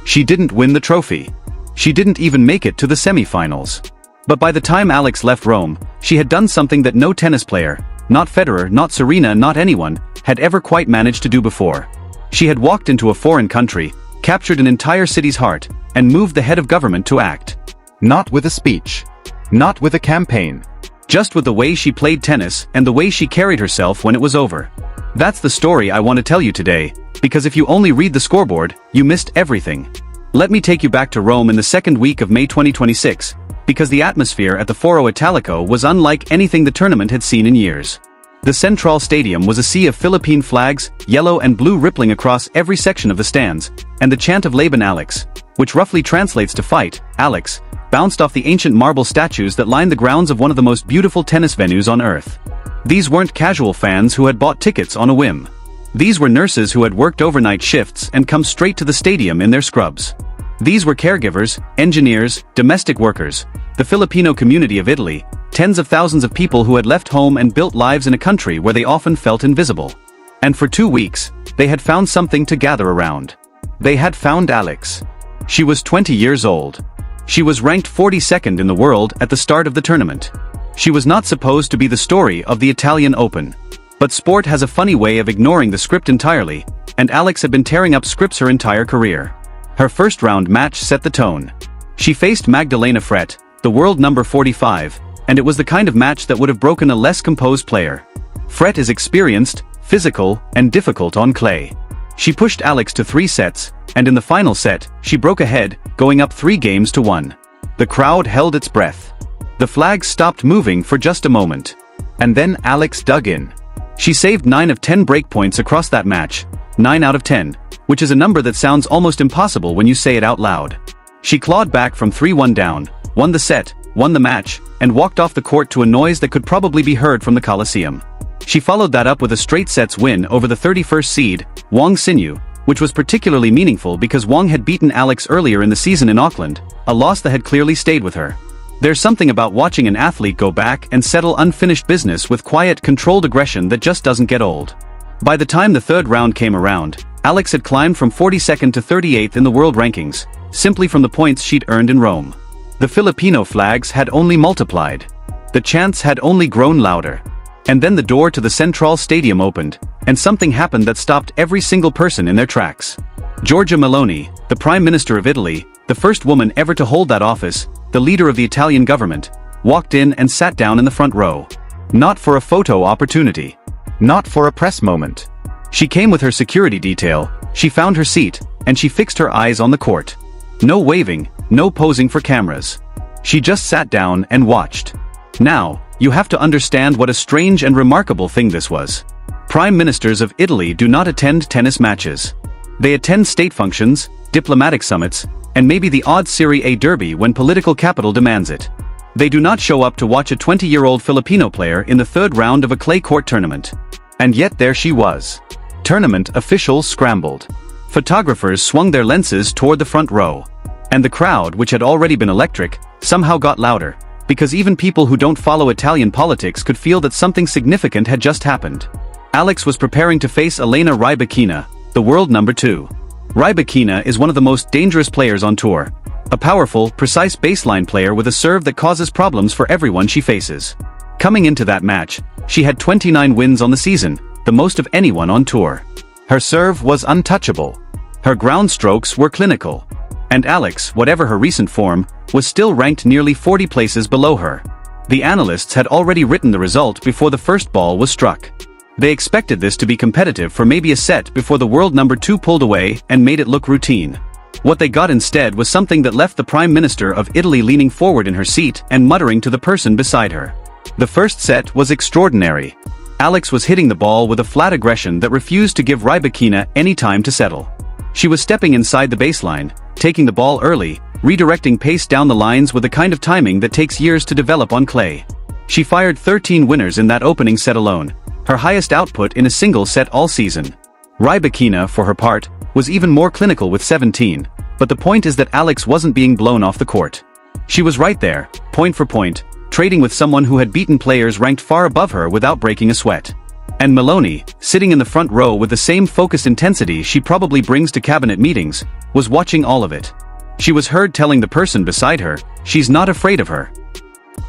She didn't win the trophy. She didn't even make it to the semi-finals. But by the time Alex left Rome, she had done something that no tennis player, not Federer, not Serena, not anyone, had ever quite managed to do before. She had walked into a foreign country, captured an entire city's heart, and moved the head of government to act. Not with a speech. Not with a campaign. Just with the way she played tennis and the way she carried herself when it was over. That's the story I want to tell you today, because if you only read the scoreboard, you missed everything. Let me take you back to Rome in the second week of May 2026, because the atmosphere at the Foro Italico was unlike anything the tournament had seen in years. The Central Stadium was a sea of Philippine flags, yellow and blue rippling across every section of the stands, and the chant of Laban Alex, which roughly translates to fight, Alex, bounced off the ancient marble statues that lined the grounds of one of the most beautiful tennis venues on earth. These weren't casual fans who had bought tickets on a whim. These were nurses who had worked overnight shifts and come straight to the stadium in their scrubs. These were caregivers, engineers, domestic workers, the Filipino community of Italy, tens of thousands of people who had left home and built lives in a country where they often felt invisible. And for 2 weeks, they had found something to gather around. They had found Alex. She was 20 years old. She was ranked 42nd in the world at the start of the tournament. She was not supposed to be the story of the Italian Open. But sport has a funny way of ignoring the script entirely, and Alex had been tearing up scripts her entire career. Her first round match set the tone. She faced Magdalena Fret, the world number 45, and it was the kind of match that would have broken a less composed player. Fret is experienced, physical, and difficult on clay. She pushed Alex to 3 sets, and in the final set, she broke ahead, going up 3-1. The crowd held its breath. The flags stopped moving for just a moment. And then Alex dug in. She saved 9 of 10 breakpoints across that match, 9 out of 10, which is a number that sounds almost impossible when you say it out loud. She clawed back from 3-1 down, won the set, won the match, and walked off the court to a noise that could probably be heard from the Coliseum. She followed that up with a straight sets win over the 31st seed, Wang Xinyu, which was particularly meaningful because Wang had beaten Alex earlier in the season in Auckland, a loss that had clearly stayed with her. There's something about watching an athlete go back and settle unfinished business with quiet, controlled aggression that just doesn't get old. By the time the third round came around, Alex had climbed from 42nd to 38th in the world rankings, simply from the points she'd earned in Rome. The Filipino flags had only multiplied. The chants had only grown louder. And then the door to the Central Stadium opened, and something happened that stopped every single person in their tracks. Giorgia Meloni, the Prime Minister of Italy, the first woman ever to hold that office, the leader of the Italian government, walked in and sat down in the front row. Not for a photo opportunity. Not for a press moment. She came with her security detail, she found her seat, and she fixed her eyes on the court. No waving, no posing for cameras. She just sat down and watched. Now, you have to understand what a strange and remarkable thing this was. Prime ministers of Italy do not attend tennis matches. They attend state functions, diplomatic summits, and maybe the odd Serie A derby when political capital demands it. They do not show up to watch a 20-year-old Filipino player in the third round of a clay court tournament. And yet there she was. Tournament officials scrambled. Photographers swung their lenses toward the front row. And the crowd, which had already been electric, somehow got louder, because even people who don't follow Italian politics could feel that something significant had just happened. Alex was preparing to face Elena Rybakina, the world number 2. Rybakina is one of the most dangerous players on tour. A powerful, precise baseline player with a serve that causes problems for everyone she faces. Coming into that match, she had 29 wins on the season, the most of anyone on tour. Her serve was untouchable. Her ground strokes were clinical. And Alex, whatever her recent form, was still ranked nearly 40 places below her. The analysts had already written the result before the first ball was struck. They expected this to be competitive for maybe a set before the world number 2 pulled away and made it look routine. What they got instead was something that left the Prime Minister of Italy leaning forward in her seat and muttering to the person beside her. The first set was extraordinary. Alex was hitting the ball with a flat aggression that refused to give Rybakina any time to settle. She was stepping inside the baseline, taking the ball early, redirecting pace down the lines with the kind of timing that takes years to develop on clay. She fired 13 winners in that opening set alone, her highest output in a single set all season. Rybakina, for her part, was even more clinical with 17, but the point is that Alex wasn't being blown off the court. She was right there, point for point, trading with someone who had beaten players ranked far above her without breaking a sweat. And Meloni, sitting in the front row with the same focused intensity she probably brings to cabinet meetings, was watching all of it. She was heard telling the person beside her, "She's not afraid of her."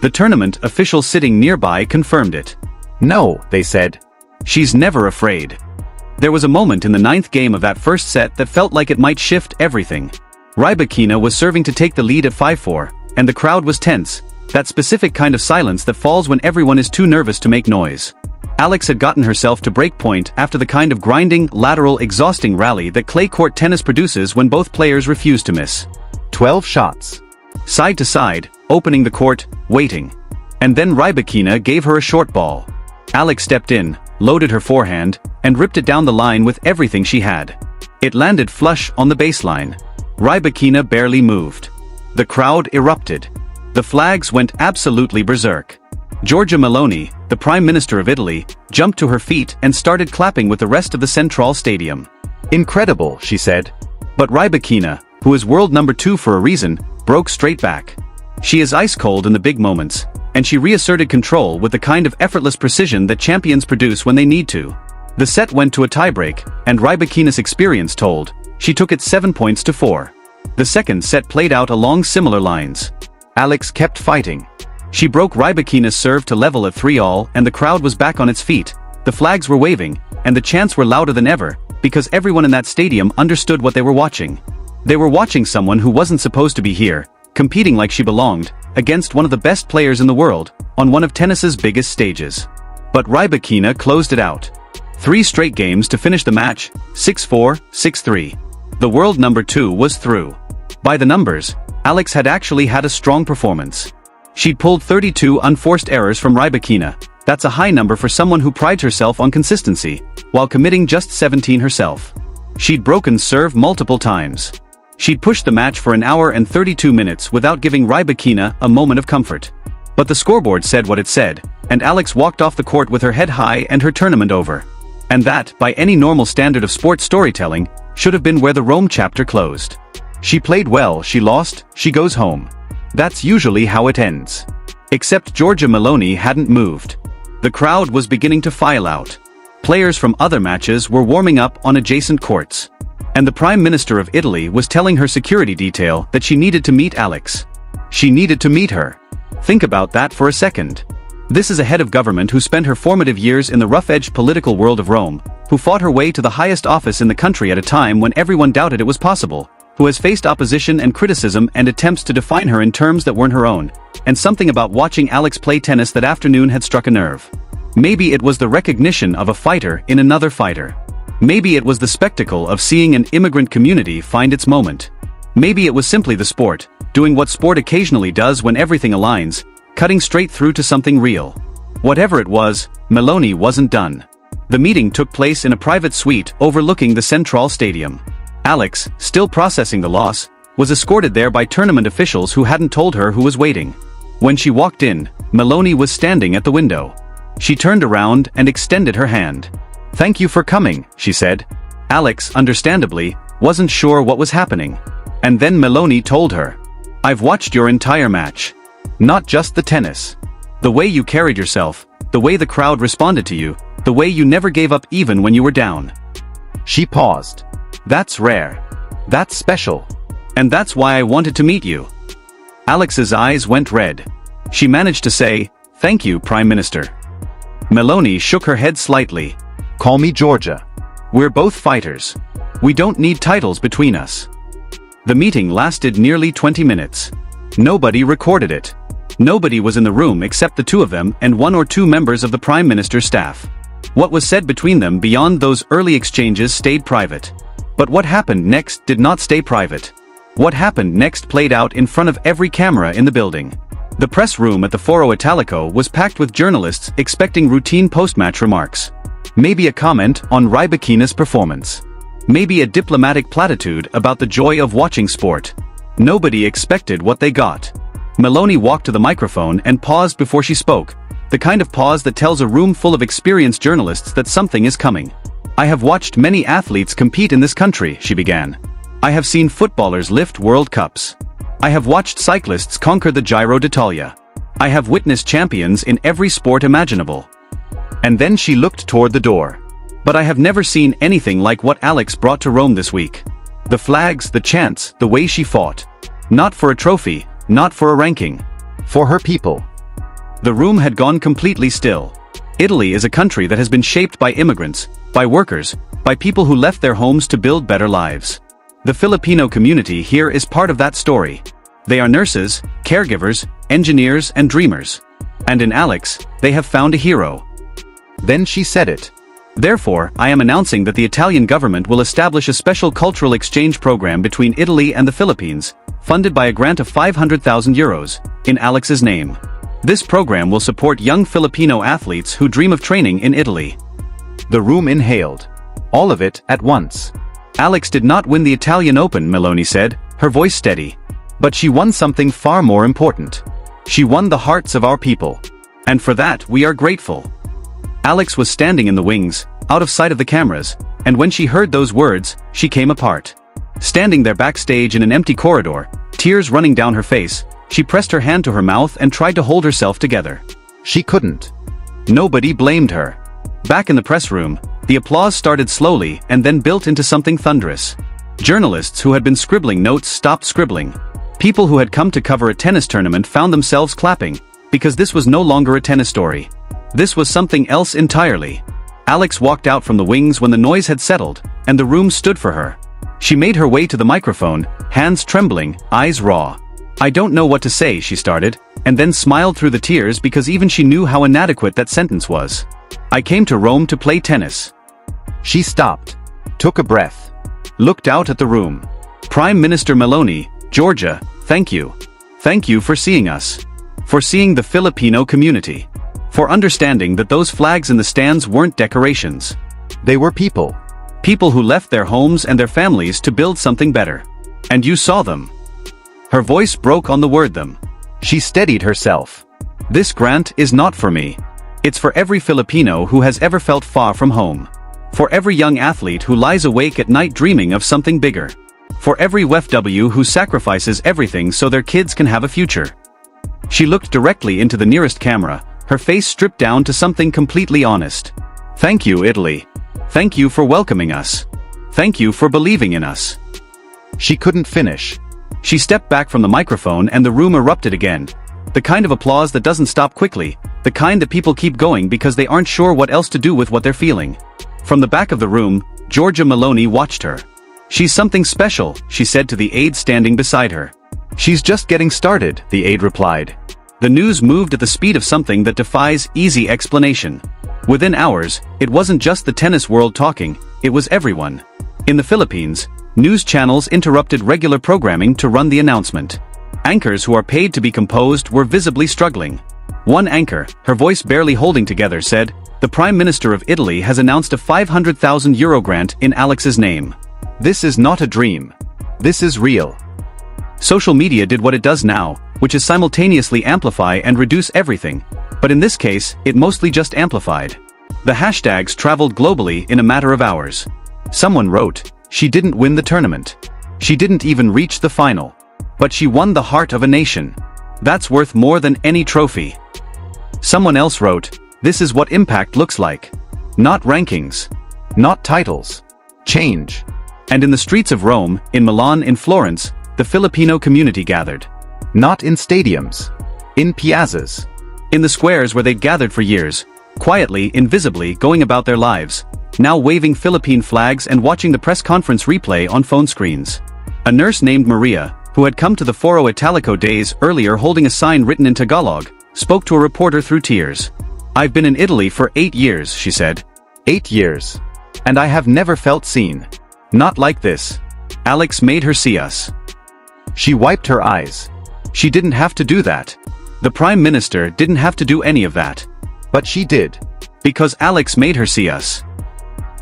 The tournament officials sitting nearby confirmed it. "No," they said. "She's never afraid." There was a moment in the 9th game of that first set that felt like it might shift everything. Rybakina was serving to take the lead at 5-4, and the crowd was tense, that specific kind of silence that falls when everyone is too nervous to make noise. Alex had gotten herself to break point after the kind of grinding, lateral, exhausting rally that clay court tennis produces when both players refuse to miss. 12 shots. Side to side, opening the court, waiting. And then Rybakina gave her a short ball. Alex stepped in, loaded her forehand, and ripped it down the line with everything she had. It landed flush on the baseline. Rybakina barely moved. The crowd erupted. The flags went absolutely berserk. Giorgia Meloni, the Prime Minister of Italy, jumped to her feet and started clapping with the rest of the Central Stadium. "Incredible," she said. But Rybakina, who is world number 2 for a reason, broke straight back. She is ice cold in the big moments, and she reasserted control with the kind of effortless precision that champions produce when they need to. The set went to a tiebreak, and Rybakina's experience told. She took it 7 points to 4. The second set played out along similar lines. Alex kept fighting. She broke Rybakina's serve to level at 3-all, and the crowd was back on its feet. The flags were waving, and the chants were louder than ever, because everyone in that stadium understood what they were watching. They were watching someone who wasn't supposed to be here, competing like she belonged, against one of the best players in the world, on one of tennis's biggest stages. But Rybakina closed it out. 3 straight games to finish the match, 6-4, 6-3. The world number 2 was through. By the numbers, Alex had actually had a strong performance. She'd pulled 32 unforced errors from Rybakina. That's a high number for someone who prides herself on consistency, while committing just 17 herself. She'd broken serve multiple times. She'd pushed the match for an hour and 32 minutes without giving Rybakina a moment of comfort. But the scoreboard said what it said, and Alex walked off the court with her head high and her tournament over. And that, by any normal standard of sports storytelling, should have been where the Rome chapter closed. She played well, she lost, she goes home. That's usually how it ends. Except Giorgia Meloni hadn't moved. The crowd was beginning to file out. Players from other matches were warming up on adjacent courts. And the Prime Minister of Italy was telling her security detail that she needed to meet Alex. She needed to meet her. Think about that for a second. This is a head of government who spent her formative years in the rough-edged political world of Rome, who fought her way to the highest office in the country at a time when everyone doubted it was possible, who has faced opposition and criticism and attempts to define her in terms that weren't her own, and something about watching Alex play tennis that afternoon had struck a nerve. Maybe it was the recognition of a fighter in another fighter. Maybe it was the spectacle of seeing an immigrant community find its moment. Maybe it was simply the sport, doing what sport occasionally does when everything aligns, cutting straight through to something real. Whatever it was, Meloni wasn't done. The meeting took place in a private suite overlooking the Central Stadium. Alex, still processing the loss, was escorted there by tournament officials who hadn't told her who was waiting. When she walked in, Meloni was standing at the window. She turned around and extended her hand. "Thank you for coming," she said. Alex, understandably, wasn't sure what was happening. And then Meloni told her, "I've watched your entire match. Not just the tennis. The way you carried yourself, the way the crowd responded to you, the way you never gave up even when you were down." She paused. "That's rare. That's special. And that's why I wanted to meet you." Alex's eyes went red. She managed to say, "Thank you, Prime Minister." Meloni shook her head slightly. "Call me Giorgia. We're both fighters. We don't need titles between us." The meeting lasted nearly 20 minutes. Nobody recorded it. Nobody was in the room except the two of them and 1 or 2 members of the Prime Minister's staff. What was said between them beyond those early exchanges stayed private. But what happened next did not stay private. What happened next played out in front of every camera in the building. The press room at the Foro Italico was packed with journalists expecting routine post-match remarks. Maybe a comment on Rybakina's performance. Maybe a diplomatic platitude about the joy of watching sport. Nobody expected what they got. Meloni walked to the microphone and paused before she spoke, the kind of pause that tells a room full of experienced journalists that something is coming. "I have watched many athletes compete in this country," she began. "I have seen footballers lift World Cups. I have watched cyclists conquer the Giro d'Italia. I have witnessed champions in every sport imaginable." And then she looked toward the door. "But I have never seen anything like what Alex brought to Rome this week. The flags, the chants, the way she fought. Not for a trophy, not for a ranking. For her people. The room had gone completely still. Italy is a country that has been shaped by immigrants, by workers, by people who left their homes to build better lives. The Filipino community here is part of that story. They are nurses, caregivers, engineers, and dreamers. And in Alex, they have found a hero. Then she said it. Therefore, I am announcing that the Italian government will establish a special cultural exchange program between Italy and the Philippines, funded by a grant of 500,000 euros, in Alex's name. This program will support young Filipino athletes who dream of training in Italy. The room inhaled. All of it at once. Alex did not win the Italian Open, Meloni said, her voice steady. But she won something far more important. She won the hearts of our people. And for that we are grateful. Alex was standing in the wings, out of sight of the cameras, and when she heard those words, she came apart. Standing there backstage in an empty corridor, tears running down her face, she pressed her hand to her mouth and tried to hold herself together. She couldn't. Nobody blamed her. Back in the press room, the applause started slowly and then built into something thunderous. Journalists who had been scribbling notes stopped scribbling. People who had come to cover a tennis tournament found themselves clapping, because this was no longer a tennis story. This was something else entirely. Alex walked out from the wings when the noise had settled, and the room stood for her. She made her way to the microphone, hands trembling, eyes raw. I don't know what to say, she started, and then smiled through the tears because even she knew how inadequate that sentence was. I came to Rome to play tennis. She stopped, took a breath, looked out at the room. Prime Minister Meloni, Georgia, thank you. Thank you for seeing us. For seeing the Filipino community. For understanding that those flags in the stands weren't decorations. They were people. People who left their homes and their families to build something better. And you saw them. Her voice broke on the word them. She steadied herself. This grant is not for me. It's for every Filipino who has ever felt far from home. For every young athlete who lies awake at night dreaming of something bigger. For every WFW who sacrifices everything so their kids can have a future. She looked directly into the nearest camera, her face stripped down to something completely honest. Thank you, Italy. Thank you for welcoming us. Thank you for believing in us. She couldn't finish. She stepped back from the microphone and the room erupted again. The kind of applause that doesn't stop quickly, the kind that people keep going because they aren't sure what else to do with what they're feeling. From the back of the room, Giorgia Meloni watched her. She's something special, she said to the aide standing beside her. She's just getting started, the aide replied. The news moved at the speed of something that defies easy explanation. Within hours, it wasn't just the tennis world talking, it was everyone. In the Philippines, news channels interrupted regular programming to run the announcement. Anchors who are paid to be composed were visibly struggling. One anchor, her voice barely holding together, said, "The Prime Minister of Italy has announced a 500,000 euro grant in Alex's name. This is not a dream. This is real." Social media did what it does now, which is simultaneously amplify and reduce everything, but in this case, it mostly just amplified. The hashtags traveled globally in a matter of hours. Someone wrote, "She didn't win the tournament. She didn't even reach the final. But she won the heart of a nation. That's worth more than any trophy." Someone else wrote, "This is what impact looks like. Not rankings. Not titles. Change." And in the streets of Rome, in Milan, in Florence, the Filipino community gathered. Not in stadiums. In piazzas. In the squares where they'd gathered for years, quietly, invisibly, going about their lives, now waving Philippine flags and watching the press conference replay on phone screens. A nurse named Maria, who had come to the Foro Italico days earlier holding a sign written in Tagalog, spoke to a reporter through tears. "I've been in Italy for 8 years, she said. 8 years. And I have never felt seen. Not like this. Alex made her see us." She wiped her eyes. She didn't have to do that. The Prime Minister didn't have to do any of that. But she did. Because Alex made her see us.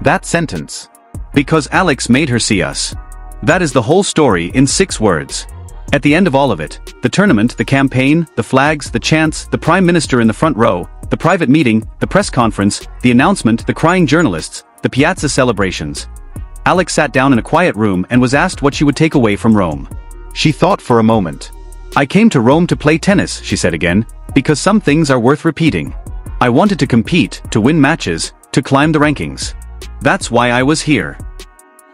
That sentence. Because Alex made her see us. That is the whole story in 6 words. At the end of all of it, the tournament, the campaign, the flags, the chants, the Prime Minister in the front row, the private meeting, the press conference, the announcement, the crying journalists, the piazza celebrations. Alex sat down in a quiet room and was asked what she would take away from Rome. She thought for a moment. "I came to Rome to play tennis," she said again, "because some things are worth repeating. I wanted to compete, to win matches, to climb the rankings. That's why I was here."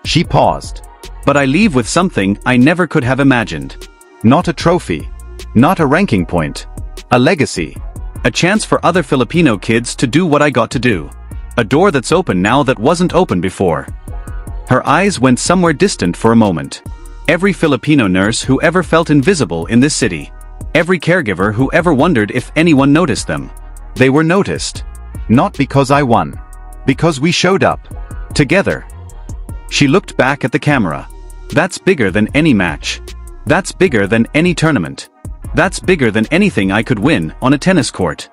She paused. But I leave with something I never could have imagined. Not a trophy. Not a ranking point. A legacy. A chance for other Filipino kids to do what I got to do. A door that's open now that wasn't open before. Her eyes went somewhere distant for a moment. Every Filipino nurse who ever felt invisible in this city. Every caregiver who ever wondered if anyone noticed them. They were noticed. Not because I won. Because we showed up. Together. She looked back at the camera. That's bigger than any match. That's bigger than any tournament. That's bigger than anything I could win on a tennis court.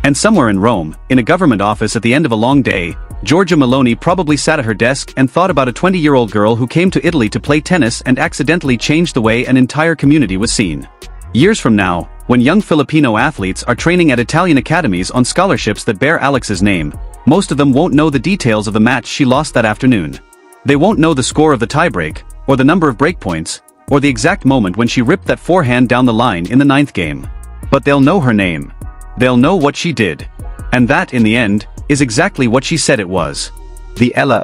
And somewhere in Rome, in a government office at the end of a long day, Georgia Maloney probably sat at her desk and thought about a 20-year-old girl who came to Italy to play tennis and accidentally changed the way an entire community was seen. Years from now, when young Filipino athletes are training at Italian academies on scholarships that bear Alex's name, most of them won't know the details of the match she lost that afternoon. They won't know the score of the tiebreak, or the number of breakpoints, or the exact moment when she ripped that forehand down the line in the 9th game. But they'll know her name. They'll know what she did. And that, in the end, is exactly what she said it was. The Eala